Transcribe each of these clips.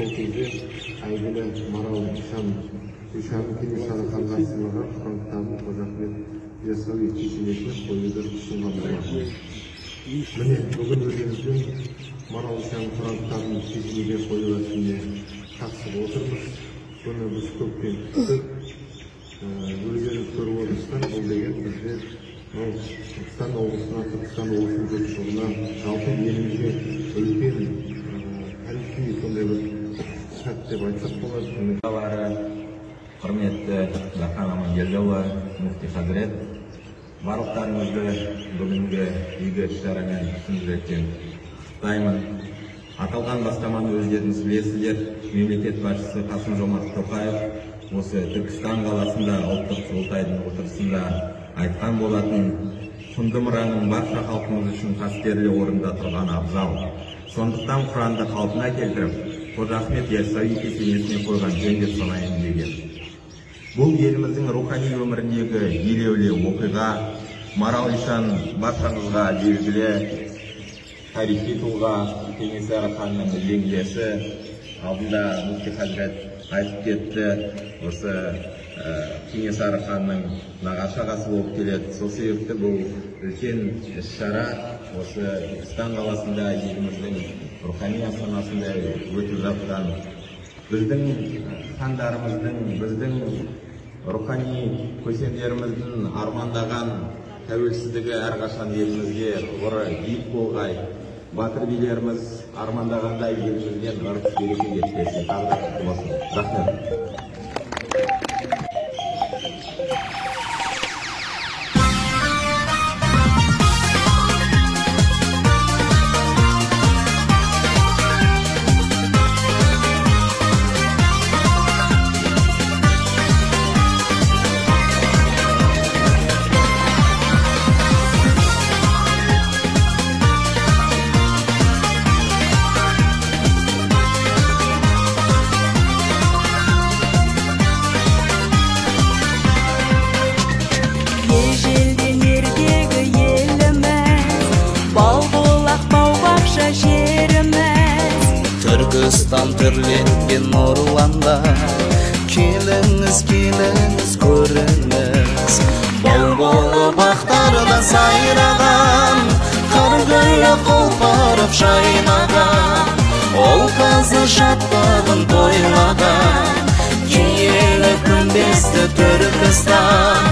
сол кезде әйгілі Марал Ишан Кенесары ханға сыйлаған франктарын Қожа Ахмет Яссауи кесенесіне қоюды ұсынған болатын. Міне бүгін өзіміздің Марал Ишан франктарын кесенеге қою рәсіміне қатысып отырмыз. Бұны біз көптен күтіп, өздеріңіз көріп отырсыздар, бұл деген бізде Түркістан облысына, Түркістан облысының жұртшылығына, жалпы елімізге үлкен тарихи сондай бір сәт деп айтсақ болады. Құрметті Дархан Амангелдіұлы, Муфти Хазірет, барлықтарыңызды бүгінгі игі іс-шарамен шын жүректен құттықтаймын. Аталған бастаманы өздеріңіз білесіздер, мемлекет басшысы Қасым-Жомарт Тоқаев осы Түркістан қаласында ұлттық құрылтайдың отырысында айтқан болатын, құнды мұраның барша халқымыз үшін қастерлі орында тұрған абзал. Сондықтан Құранды қалпына келтіріп, Қожа Ахмет Яссауи кесенесіне қойған жөн деп санаймын деген. Бұл еліміздің рухани өміріндегі елеулі оқиға. Марал Ишан баршаңызға белгілі тарихи тұлға, Кенесары ханның ленгесі. Алдында Муфти Хазірет айтып кетті, осы Кенесары ханның нағашы ағасы болып келеді. Сол себепті бұл үлкен іс-шара осы Түркістан қаласында еліміздің рухани астанасында өтіп жатқан. Біздің хандарымыздың, біздің рухани көсемдеріміздің армандаған тәуелсіздігі әрқашан елімізге ғұры биік болғай. Батыр билеріміз армандағандай елімізден ырыс береке кетпесін. Тағы құтты болсын. Рахмет. Түркістан түрленген нұрланда, келіңіз, келіңіз, көріңіз. Бұл бақтарда сайраған, қыргүлі құлпырып жайнаған, ол қазы шаттығын тойлаған, киелі күмбезді Түркістан.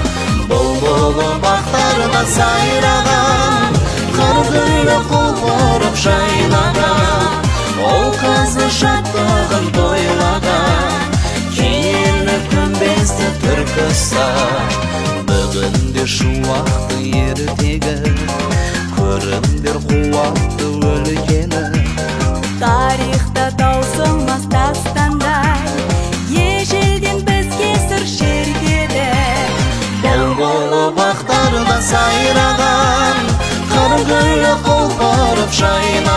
Бұл бақтарда сайраған, қыргүлі құлпырып жайнаған, ол қазы шаттығын тойлаған, киелі күмбезді Түркістан. Бүгінде шуақты ертегі, көріңдер қуатты өлгені. Тарихта таусылмас дастандай, ежелден бізге сыр шертеді. Бұлбұлы бақтарда сайраған, қыргүлі құлпырып жайнаған,